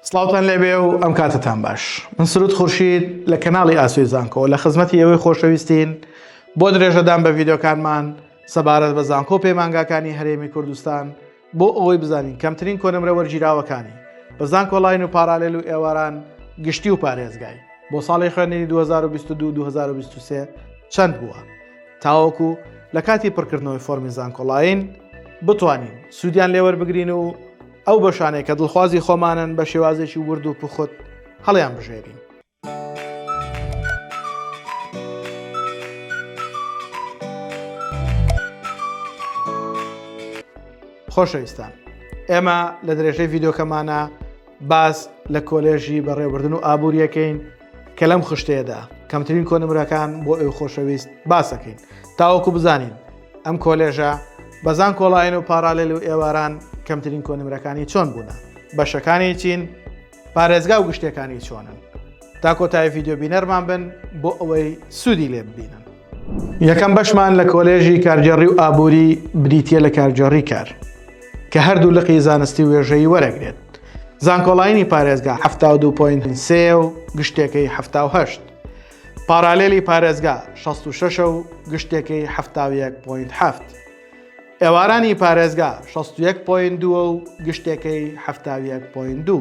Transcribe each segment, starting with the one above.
سڵاوتان لێبێ و ئەم کاتتان باش. من سروود خورشید لە کەناڵی ئاسووی زانکۆ لە خزمەتی ئێوەی خۆشەویستین بۆ درێژەدان بە ڤیدیۆکانمان سەبارەت بە زانکۆ پەیمانگاکانی هەرێمی کوردستان بۆ ئەوەی بزانین کەمترین کۆنمرە وەرگیراوەکانی بە زانکۆڵاین و پارالێل و ئێواران گشتی و پارێزگای بۆ ساڵی خوێندنی 2022-2023 چەند بووە تاوەکو لە کاتی پڕکردنەوەی فۆرمی زانکۆڵاین بتوانین سوودیان لێوەربگرین و ئەو بەشانەی کە دڵخوازی خۆمانن بە شێوازێکی ورد و پوخت هەڵیان بژێرین. خۆشەویستان، ئێمە لە درێژەی ڤیدیۆکەمانە باس لە کۆلێژی بەڕێوەبردن و ئابووریەکەین کە لەم خشتەیەدا کەمترین کۆنمرەکان بۆ ئێوە خۆشەویست باسەکەین تاوەکو بزانین ئەم کۆلێژە بە زانکۆڵاین و پارالێل و ئێواران کەمترین کۆنمرەکانی چۆن بوونە، بەشەکانی چین، پارێزگا و گشتەکانی چۆنن. تا کۆتایی ڤیدیۆ بینەرمان بن بۆ ئەوەی سوودی لێ ببینن. یەکەم بەشمان لە کۆلێژی کارگەڕی و ئابووری بریتیە لە کارگەڕی کار کە هەردوو لقی زانستی و وێژەیی وەرەگرێت. زانکۆڵاینی پارێزگا 72.3 و گشتێکەی 78، پارالێلی پارێزگا 66 و گشتێکەی 71.7، ئێوارانی پارێزگا 61.2 و گشتێکەی 71.2.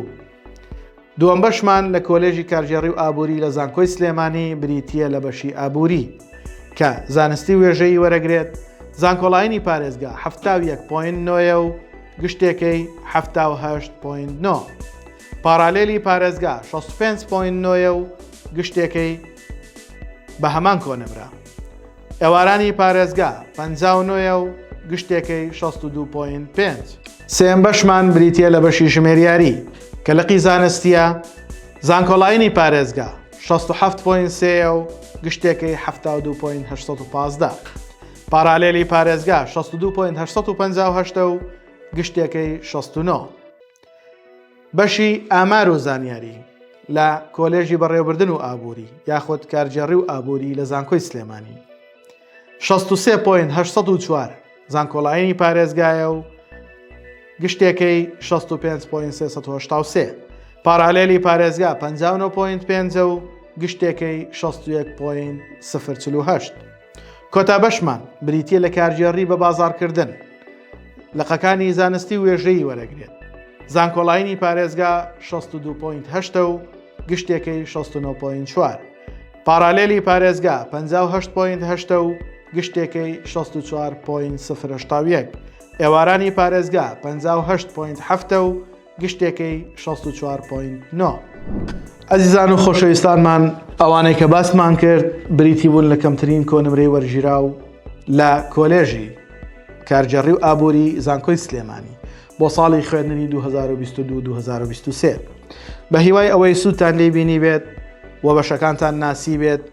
دووەم بەشمان لە کۆلێژی کارگەڕی و ئابووری لە زانکۆی سلێمانی بریتیە لە بەشی ئابووری کە زانستی وێژەیی وەرەگرێت. زانکۆڵاینی پارێزگا 71.9 و گشتێکەی 78.9، پارالێلی پارێزگا 65.9 و گشتێکەی بە هەمان کۆنمرە، ئێوارانی پارێزگا 59 و گشتێکەی 62.5. سێم بەشمان بریتیە لە بەشی ژمێریاری کە لقی زانستیە. زانکۆڵاینی پارێزگا 67.3 و گشتێکەی 72.815، پارالێلی پارێزگا 62.858 و گشتێکەی 69. بەشی ئامار و زانیاری لە کۆلێژی بەڕێوەبردن و ئابووری یاخود کارگەڕی و ئابووری لە زانکۆی سلێمانی 63.804 زانکۆڵاینی پارێزگایە و گشتێکەی 65.383، پارالێلی پارێزگا 59.5 و گشتێکەی 61.048. کۆتا بەشمان بریتیە لە کارگەڕی بە بازاڕکردن لقەکانی زانستی وێژەیی وەرەگرێت. زانکۆڵاینی پارێزگا 62.8 و گشتێکەی 69.4، پارالێلی پارێزگا 58.8 و گشتێکەی 64.081، ئێوارانی پارێزگا 58.7 و گشتێکەی 64.9. ئەزیزان و خۆشەویستانمان، ئەوانەی کە باسمان کرد بریتی بوون لە کەمترین کۆنمرەی وەرگیراو لە کۆلێژی کارگەڕی و ئابووری زانکۆی سلێمانی بۆ ساڵی خوێندنی 2022-2023. بە هیوای ئەوەی سوودتان لێ بینی بێت و بەشەکانتان ناسی بێت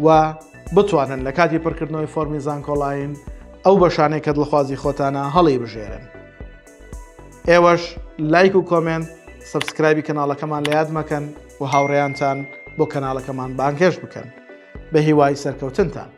و بتوانن لە کاتی پڕکردنەوەی فۆرمی زانکۆڵاین ئەو بەشانەی کە دڵخوازی خۆتانە هەڵی بژێرن. ئێوەش لایک و کۆمنت سەبسکرایبی کەناڵەکەمان لە یاد مەکەن و هاوڕێیانتان بۆ کەناڵەکەمان بانگهێشت بکەن. بە هیوای سەرکەوتنتان.